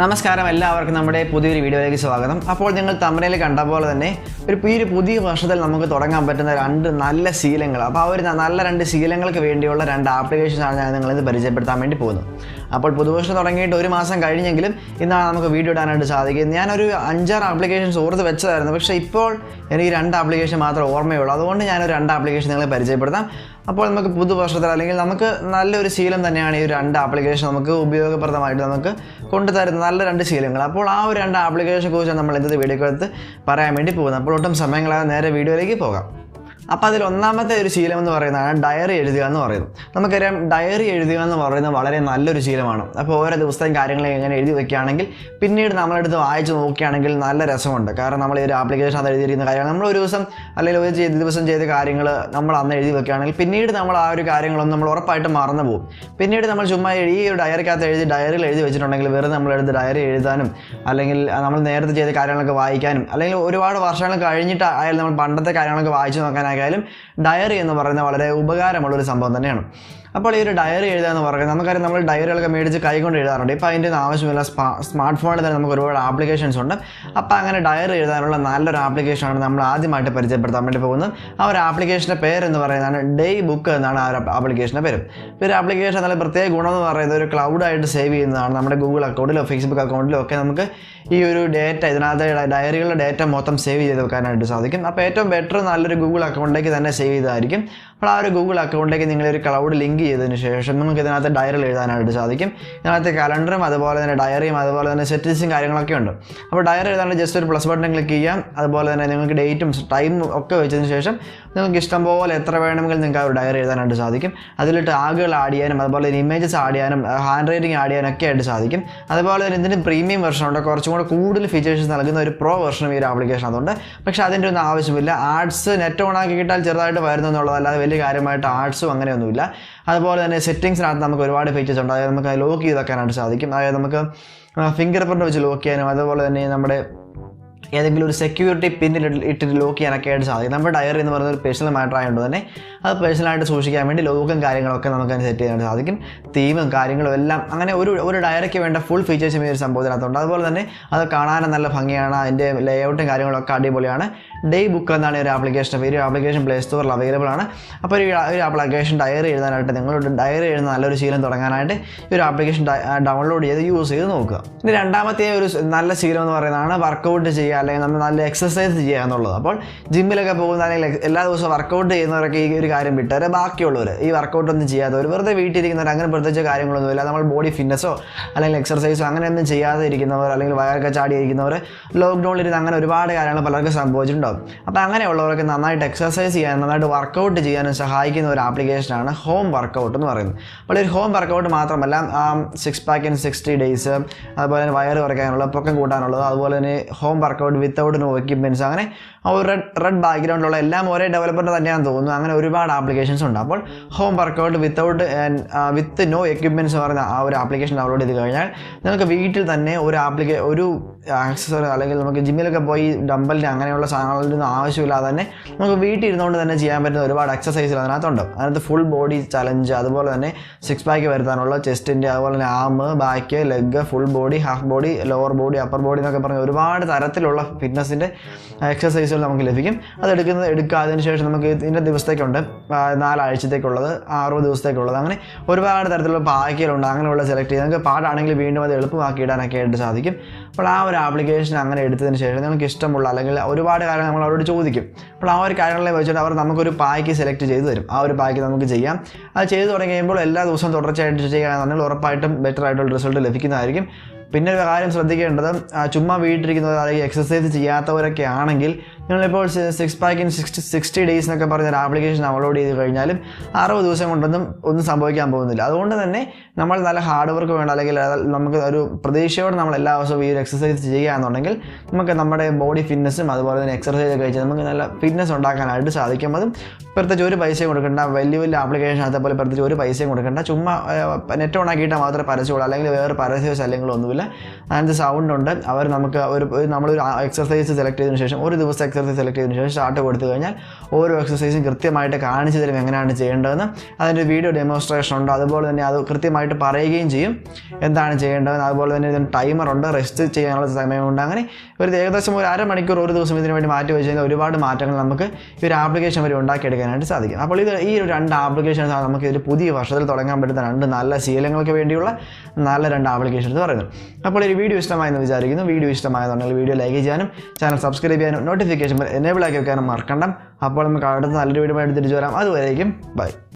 നമസ്കാരം, എല്ലാവർക്കും നമ്മുടെ പുതിയൊരു വീഡിയോയിലേക്ക് സ്വാഗതം. അപ്പോൾ നിങ്ങൾ തമ്പനയിൽ കണ്ട പോലെ തന്നെ ഒരു പുതിയ വർഷത്തിൽ നമുക്ക് തുടങ്ങാൻ പറ്റുന്ന രണ്ട് നല്ല ശീലങ്ങൾ. അപ്പോൾ ആ ഒരു നല്ല രണ്ട് ശീലങ്ങൾക്ക് വേണ്ടിയുള്ള രണ്ട് ആപ്ലിക്കേഷൻസാണ് ഞാൻ നിങ്ങളിത് പരിചയപ്പെടുത്താൻ വേണ്ടി പോകുന്നത്. അപ്പോൾ പുതുവർഷം തുടങ്ങിയിട്ട് ഒരു മാസം കഴിഞ്ഞെങ്കിലും ഇന്നാണ് നമുക്ക് വീഡിയോ ഇടാനായിട്ട് സാധിക്കും. ഞാനൊരു 5-6 ആപ്ലിക്കേഷൻസ് ഓർത്ത് വെച്ചതായിരുന്നു, പക്ഷേ ഇപ്പോൾ എനിക്ക് 2 ആപ്ലിക്കേഷൻ മാത്രമേ ഓർമ്മയുള്ളൂ. അതുകൊണ്ട് ഞാനൊരു 2 ആപ്ലിക്കേഷൻ നിങ്ങളെ പരിചയപ്പെടുത്താം. അപ്പോൾ നമുക്ക് പുതുവർഷത്തിൽ അല്ലെങ്കിൽ നമുക്ക് നല്ലൊരു ശീലം തന്നെയാണ് ഈ 2 ആപ്ലിക്കേഷൻ നമുക്ക് ഉപയോഗപ്രദമായിട്ട് നമുക്ക് കൊണ്ടുതരുന്ന നല്ല 2 ശീലങ്ങൾ. അപ്പോൾ ആ ഒരു 2 ആപ്ലിക്കേഷനെ കുറിച്ച് നമ്മൾ ഇന്നത്തെ വീഡിയോക്കകത്ത് പറയാൻ വേണ്ടി പോകുന്നത്. അപ്പോൾ ഒട്ടും സമയങ്ങളാതെ നേരെ വീഡിയോയിലേക്ക് പോകാം. അപ്പോൾ അതിൽ ഒന്നാമത്തെ ഒരു ശീലം എന്ന് പറയുന്നതാണ് ഡയറി എഴുതുക എന്ന് പറയുന്നത്. നമുക്കറിയാം, ഡയറി എഴുതുക എന്ന് പറയുന്നത് വളരെ നല്ലൊരു ശീലമാണ്. അപ്പോൾ ഓരോ ദിവസത്തെയും കാര്യങ്ങൾ എങ്ങനെ എഴുതി വെക്കുകയാണെങ്കിൽ പിന്നീട് നമ്മളെടുത്ത് വായിച്ച് നോക്കുകയാണെങ്കിൽ നല്ല രസമുണ്ട്. കാരണം നമ്മൾ ഈ ഒരു ആപ്ലിക്കേഷൻ അത് എഴുതിയിരിക്കുന്ന കാര്യങ്ങൾ നമ്മൾ ഒരു ദിവസം അല്ലെങ്കിൽ ഒരു ദിവസം ചെയ്ത കാര്യങ്ങൾ നമ്മൾ അന്ന് എഴുതി വെക്കുകയാണെങ്കിൽ പിന്നീട് നമ്മൾ ആ ഒരു കാര്യങ്ങളൊന്നും നമ്മൾ ഉറപ്പായിട്ടും മറന്നു പോകും. പിന്നീട് നമ്മൾ ചുമ്മാ ഈ ഒരു ഡയറിക്കകത്ത് ഡയറിയിൽ എഴുതി വെച്ചിട്ടുണ്ടെങ്കിൽ വെറുതെ നമ്മളെടുത്ത് ഡയറി എഴുതാനും അല്ലെങ്കിൽ നമ്മൾ നേരത്തെ ചെയ്ത കാര്യങ്ങളൊക്കെ വായിക്കാനും അല്ലെങ്കിൽ ഒരുപാട് വർഷങ്ങൾ കഴിഞ്ഞിട്ട് ആയാലും നമ്മൾ പണ്ടത്തെ കാര്യങ്ങളൊക്കെ വായിച്ചു നോക്കാനായാലും ഡയറി എന്ന് പറയുന്നത് വളരെ ഉപകാരമുള്ളൊരു സംഭവം തന്നെയാണ്. അപ്പോൾ ഈ ഒരു ഡയറി എഴുതുക എന്ന് പറയുന്നത് നമുക്കറിയാം, നമ്മൾ ഡയറികളൊക്കെ മേടിച്ച് കൈകൊണ്ട് എഴുതാറുണ്ട്. ഇപ്പോൾ അതിൻ്റെ ആവശ്യമില്ല, സ്മാർട്ട് ഫോണിൽ തന്നെ നമുക്ക് ഒരുപാട് ആപ്ലിക്കേഷൻസ് ഉണ്ട്. അപ്പോൾ അങ്ങനെ ഡയറി എഴുതാനുള്ള നല്ലൊരു ആപ്ലിക്കേഷനാണ് നമ്മൾ ആദ്യമായിട്ട് പരിചയപ്പെടുത്താൻ വേണ്ടി പോകുന്നത്. ആ ഒരു ആപ്ലിക്കേഷൻ്റെ പേരെന്ന് പറയുന്നതാണ് ഡേ ബുക്ക് എന്നാണ് ആ ഒരു ആപ്ലിക്കേഷൻ്റെ പേര്. ഈ ഒരു ആപ്ലിക്കേഷൻ നല്ല പ്രത്യേക ഗുണമെന്ന് പറയുന്നത് ഒരു ക്ലൗഡായിട്ട് സേവ് ചെയ്യുന്നതാണ്. നമ്മുടെ ഗൂഗിൾ അക്കൗണ്ടിലോ ഫേസ്ബുക്ക് അക്കൗണ്ടിലോ ഒക്കെ നമുക്ക് ഈ ഒരു ഡേറ്റ, ഇതിനകത്ത് ഡയറികളുടെ ഡേറ്റ മൊത്തം സേവ് ചെയ്ത് വെക്കാനായിട്ട് സാധിക്കും. അപ്പോൾ ഏറ്റവും ബെറ്റർ നല്ലൊരു ഗൂഗിൾ അക്കൗണ്ടിലേക്ക് തന്നെ സേവ് ചെയ്തായിരിക്കും. അപ്പോൾ ആ ഒരു ഗൂഗിൾ അക്കൗണ്ടിലേക്ക് നിങ്ങളൊരു ക്ലൗഡ് ലിങ്ക് ചെയ്തതിന് ശേഷം നമുക്ക് ഇതിനകത്ത് ഡയറിയിൽ എഴുതാനായിട്ട് സാധിക്കും. ഇതിനകത്ത് കലണ്ടറും അതുപോലെ തന്നെ ഡയറിയും അതുപോലെ തന്നെ സെറ്റിങ്സും കാര്യങ്ങളൊക്കെ ഉണ്ട്. അപ്പോൾ ഡയറി എഴുതാനായിട്ട് ജസ്റ്റ് ഒരു പ്ലസ് ബട്ടൺ ക്ലിക്ക് ചെയ്യാം. അതുപോലെ തന്നെ നിങ്ങൾക്ക് ഡേറ്റും ടൈമും ഒക്കെ വെച്ചതിന് ശേഷം നിങ്ങൾക്ക് ഇഷ്ടം പോലെ എത്ര വേണമെങ്കിലും നിങ്ങൾക്ക് ആ ഒരു ഡയറി എഴുതാനായിട്ട് സാധിക്കും. അതിലിട്ട് ടാഗുകൾ ആഡ് ചെയ്യാനും അതുപോലെ തന്നെ ഇമേജസ് ആഡ് ചെയ്യാനും ഹാൻഡ് റൈറ്റിംഗ് ആഡ് ചെയ്യാനും ഒക്കെ ആയിട്ട് സാധിക്കും. അതുപോലെ തന്നെ ഇതിന് പ്രീമിയം വെർഷൻ ഉണ്ട്, കുറച്ചും കൂടെ കൂടുതൽ ഫീച്ചേഴ്സ് നൽകുന്ന ഒരു പ്രോ വെർഷനും ഈ ഒരു ആപ്ലിക്കേഷൻ അതുണ്ട്. പക്ഷേ അതിൻ്റെ ഒന്നും ആവശ്യമില്ല. ആഡ്സ് നെറ്റ് ഓൺ ആക്കി കിട്ടാൽ ചെറുതായിട്ട് വരുന്നു എന്നുള്ളതല്ലാതെ വലിയ കാര്യമായിട്ട് ആഡ്സും അങ്ങനെയൊന്നുമില്ല. അതുപോലെ തന്നെ സെറ്റിങ്സിനകത്ത് നമുക്ക് ഒരുപാട് ഫീച്ചേഴ്സ് ഉണ്ട്. അതായത് നമുക്ക് ലോക്ക് ചെയ്ത് വെക്കാനായിട്ട് സാധിക്കും. അതായത് നമുക്ക് ഫിംഗർ പ്രിൻ്റ് വെച്ച് ലോക്ക് ചെയ്യാനും അതുപോലെ തന്നെ നമ്മുടെ ഏതെങ്കിലും ഒരു സെക്യൂരിറ്റി പിന്നിൽ ഇട്ടിട്ട് ലോക്ക് ചെയ്യാനൊക്കെ ആയിട്ട് സാധിക്കും. നമ്മുടെ ഡയറി എന്ന് പറയുന്നത് ഒരു പേഴ്സണൽ മാറ്റർ ആയതുകൊണ്ട് തന്നെ അത് പേഴ്സണലായിട്ട് സൂക്ഷിക്കാൻ വേണ്ടി ലോക്കും കാര്യങ്ങളൊക്കെ നമുക്ക് സെറ്റ് ചെയ്യാനായിട്ട് സാധിക്കും. തീമും കാര്യങ്ങളും എല്ലാം അങ്ങനെ ഒരു ഡയറിക്ക് വേണ്ട ഫുൾ ഫീച്ചേഴ്സും ഈ ഒരു സംഭവത്തിനകത്തുണ്ട്. അതുപോലെ തന്നെ അത് കാണാനും നല്ല ഭംഗിയാണ്. അതിൻ്റെ ലേഔട്ടും കാര്യങ്ങളൊക്കെ അടിപൊളിയാണ്. ഡേ ബുക്ക് എന്നാണ് ഒരു ആപ്ലിക്കേഷൻ പേര്. ആപ്ലിക്കേഷൻ പ്ലേ സ്റ്റോറിൽ അവൈലബിൾ ആണ്. അപ്പോൾ ഈ ഒരു ആപ്ലിക്കേഷൻ ഡയറി എഴുതാനായിട്ട് നിങ്ങളൊരു ഡയറി എഴുതുന്ന നല്ലൊരു ശീലം തുടങ്ങാനായിട്ട് ഈ ഒരു ആപ്ലിക്കേഷൻ ഡൗൺലോഡ് ചെയ്ത് യൂസ് ചെയ്ത് നോക്കുക. ഇനി രണ്ടാമത്തെ ഒരു നല്ല ശീലം എന്ന് പറയുന്നതാണ് വർക്കൗട്ട് ചെയ്യുക അല്ലെങ്കിൽ നമ്മൾ നല്ല എക്സസൈസ് ചെയ്യുക എന്നുള്ളത്. അപ്പോൾ ജിമ്മിലൊക്കെ പോകുന്ന അല്ലെങ്കിൽ എല്ലാ ദിവസവും വർക്കൗട്ട് ചെയ്യുന്നവരൊക്കെ ഈ ഒരു കാര്യം വിട്ടാൽ ബാക്കിയുള്ളവർ ഈ വർക്കൗട്ടൊന്നും ചെയ്യാത്തവർ വെറുതെ വീട്ടിലിരിക്കുന്നവർ അങ്ങനെ പ്രത്യേകിച്ച് കാര്യങ്ങളൊന്നുമില്ല. നമ്മൾ ബോഡി ഫിറ്റ്നസ്സോ അല്ലെങ്കിൽ എക്സർസൈസോ അങ്ങനെയൊന്നും ചെയ്യാതെ ഇരിക്കുന്നവർ അല്ലെങ്കിൽ വയറൊക്കെ ചാടിയിരിക്കുന്നവർ ലോക്ക്ഡൗണിലിരുന്ന് അങ്ങനെ ഒരുപാട് കാര്യങ്ങൾ പലർക്കും സംഭവിച്ചിട്ടുണ്ടാകും. അപ്പോൾ അങ്ങനെയുള്ളവർക്ക് നന്നായിട്ട് എക്സർസൈസ് ചെയ്യാനും നന്നായിട്ട് വർക്കൗട്ട് ചെയ്യാനും സഹായിക്കുന്ന ഒരു ആപ്ലിക്കേഷനാണ് ഹോം വർക്കൗട്ട് എന്ന് പറയുന്നത്. അപ്പോൾ ഒരു ഹോം വർക്കൗട്ട് മാത്രമല്ല, 6 pack in 60 days, അതുപോലെ തന്നെ വയറ് കുറയ്ക്കാനുള്ള പൊക്കം കൂട്ടാനുള്ളത്, അതുപോലെ തന്നെ home workout without no equipments, അങ്ങനെ ഒരു റെഡ് ബാക്ക്ഗ്രൗണ്ടിലുള്ള എല്ലാം ഒരേ ഡെവലപ്പറിൻ്റെ തന്നെയാണെന്ന് തോന്നുന്നു. അങ്ങനെ ഒരുപാട് ആപ്ലിക്കേഷൻസ് ഉണ്ട്. അപ്പോൾ home workout with no equipments എന്ന് പറയുന്ന ആ ഒരു ആപ്ലിക്കേഷൻ ഡൗൺലോഡ് ചെയ്ത് കഴിഞ്ഞാൽ നിങ്ങൾക്ക് വീട്ടിൽ തന്നെ ഒരു ആക്സസറി അല്ലെങ്കിൽ നമുക്ക് ജിമ്മിലൊക്കെ പോയി ഡമ്പലിൻ്റെ അങ്ങനെയുള്ള സാധനങ്ങളൊന്നും ആവശ്യമില്ലാതെ തന്നെ നമുക്ക് വീട്ടിൽ ഇരുന്നുകൊണ്ട് തന്നെ ചെയ്യാൻ പറ്റുന്ന ഒരുപാട് എക്സസൈസുകൾ അതിനകത്തുണ്ട്. അതിനകത്ത് ഫുൾ ബോഡി ചലഞ്ച്, അതുപോലെ തന്നെ 6 pack വരുത്താനുള്ള ചെസ്റ്റിൻ്റെ, അതുപോലെ തന്നെ arm, back, leg, full body, half body, lower body, upper body എന്നൊക്കെ പറഞ്ഞ് ഒരുപാട് തരത്തിലുള്ള ഫിറ്റ്നസിൻ്റെ എക്സസൈസുകൾ നമുക്ക് ലഭിക്കും. അത് എടുക്കുക. അതിനുശേഷം നമുക്ക് ഇതിൻ്റെ ദിവസത്തേക്കുണ്ട്, 4 ആഴ്ചത്തേക്കുള്ളത്, 60 ദിവസത്തേക്കുള്ളത്, അങ്ങനെ ഒരുപാട് തരത്തിലുള്ള പാക്കുകളുണ്ട്. അങ്ങനെയുള്ള സെലക്ട് ചെയ്ത് നമുക്ക് പാടാണെങ്കിൽ വീണ്ടും അത് എളുപ്പമാക്കി ഇടാനൊക്കെ ആയിട്ട് സാധിക്കും. അപ്പോൾ ആ ഒരു ആപ്ലിക്കേഷൻ അങ്ങനെ എടുത്തതിന് ശേഷം നമുക്ക് ഇഷ്ടമുള്ള അല്ലെങ്കിൽ ഒരുപാട് കാര്യങ്ങൾ നമ്മൾ അവരോട് ചോദിക്കും. അപ്പോൾ ആ ഒരു കാര്യങ്ങളെ വെച്ചിട്ട് അവർ നമുക്കൊരു പാക്ക് സെലക്ട് ചെയ്ത് തരും. ആ ഒരു പാക്ക് നമുക്ക് ചെയ്യാം. അത് ചെയ്ത് തുടങ്ങിയുമ്പോൾ എല്ലാ ദിവസവും തുടർച്ചയായിട്ട് ചെയ്യുകയാണെന്നുണ്ടെങ്കിൽ ഉറപ്പായിട്ടും ബെറ്റർ ആയിട്ടുള്ള റിസൾട്ട് ലഭിക്കുന്നതായിരിക്കും. പിന്നെ ഒരു കാര്യം ശ്രദ്ധിക്കേണ്ടത്, ചുമ്മാ വീട്ടിലിരിക്കുന്നവർ അല്ലെങ്കിൽ എക്സസൈസ് ചെയ്യാത്തവരൊക്കെ ആണെങ്കിൽ നിങ്ങളിപ്പോൾ 6 pack in 60 days എന്നൊക്കെ പറഞ്ഞൊരു ആപ്ലിക്കേഷൻ ഡൗൺലോഡ് ചെയ്ത് കഴിഞ്ഞാലും 60 ദിവസം ഒന്നും സംഭവിക്കാൻ പോകുന്നില്ല. അതുകൊണ്ട് തന്നെ നമ്മൾ നല്ല ഹാർഡ് വർക്ക് വേണം, അല്ലെങ്കിൽ നമുക്ക് ഒരു പ്രതീക്ഷയോടെ നമ്മൾ എല്ലാ ദിവസവും ഈ ഒരു എക്സസൈസ് ചെയ്യുകയാണെന്നുണ്ടെങ്കിൽ നമുക്ക് നമ്മുടെ ബോഡി ഫിറ്റ്നസ്സും അതുപോലെ തന്നെ എക്സസൈസ് കഴിച്ചാൽ നമുക്ക് നല്ല ഫിറ്റ്നസ് ഉണ്ടാക്കാനായിട്ട് സാധിക്കും. അതും പ്രത്യേകിച്ച് ഒരു പൈസയും കൊടുക്കേണ്ട, വലിയ വലിയ അതേപോലെ പ്രത്യേകിച്ച് ഒരു പൈസയും കൊടുക്കേണ്ട, ചുമ്മാ നെറ്റ് ഓൺ ആക്കിയിട്ടാൽ മാത്രമേ പരസ്യമുള്ളൂ, അല്ലെങ്കിൽ വേറെ പരസ്യമോ ശല്യങ്ങളോ ഒന്നുമില്ല. അതിനകത്ത് സൗണ്ട് ഉണ്ട്. അവർ നമുക്ക് നമ്മളൊരു എക്സസൈസ് സെലക്ട് ചെയ്തതിന് ശേഷം ഒരു ദിവസത്തെ എക്സർസൈസ് സെലക്ട് ചെയ്തതിനു ശേഷം സ്റ്റാർട്ട് കൊടുത്തു കഴിഞ്ഞാൽ ഓരോ എക്സർസൈസും കൃത്യമായിട്ട് കാണിച്ചു തരും എങ്ങനെയാണ് ചെയ്യേണ്ടതെന്ന്. അതിൻ്റെ വീഡിയോ ഡെമോൺസ്ട്രേഷൻ ഉണ്ട്. അതുപോലെ തന്നെ അത് കൃത്യമായിട്ട് പറയുകയും ചെയ്യും എന്താണ് ചെയ്യേണ്ടതെന്ന്. അതുപോലെ തന്നെ ഇതിന് ടൈമറുണ്ട്, റെസ്റ്റ് ചെയ്യാനുള്ള സമയമുണ്ട്. അങ്ങനെ ഒരു ഏകദേശം ഒരു അരമണിക്കൂർ ഒരു ദിവസം ഇതിനു വേണ്ടി മാറ്റി വെച്ച് കഴിഞ്ഞാൽ ഒരുപാട് മാറ്റങ്ങൾ നമുക്ക് ഈ ഒരു ആപ്ലിക്കേഷൻ വരെ ഉണ്ടാക്കിയെടുക്കാനായിട്ട് സാധിക്കും. അപ്പോൾ ഈ ഒരു 2 ആപ്ലിക്കേഷൻസാണ് നമുക്ക് ഒരു പുതിയ വർഷത്തിൽ തുടങ്ങാൻ പറ്റുന്ന 2 നല്ല ശീലങ്ങൾക്ക് വേണ്ടിയുള്ള നല്ല 2 ആപ്ലിക്കേഷൻസ് പറയുന്നത്. അപ്പോൾ ഈ വീഡിയോ ഇഷ്ടമായെന്ന് വിചാരിക്കുന്നു. വീഡിയോ ഇഷ്ടമായെന്നുണ്ടെങ്കിൽ വീഡിയോ ലൈക്ക് ചെയ്യാനും ചാനൽ സബ്സ്ക്രൈബ് ചെയ്യാനും നോട്ടിഫിക്കേഷൻ എനേബിൾ ആക്കി വെക്കാനും മറക്കണ്ട. അപ്പോൾ നമുക്ക് അടുത്ത നല്ലൊരു വീഡിയോ ആയിട്ട് തിരിച്ചു വരാം. അതുവരേക്കും ബൈ.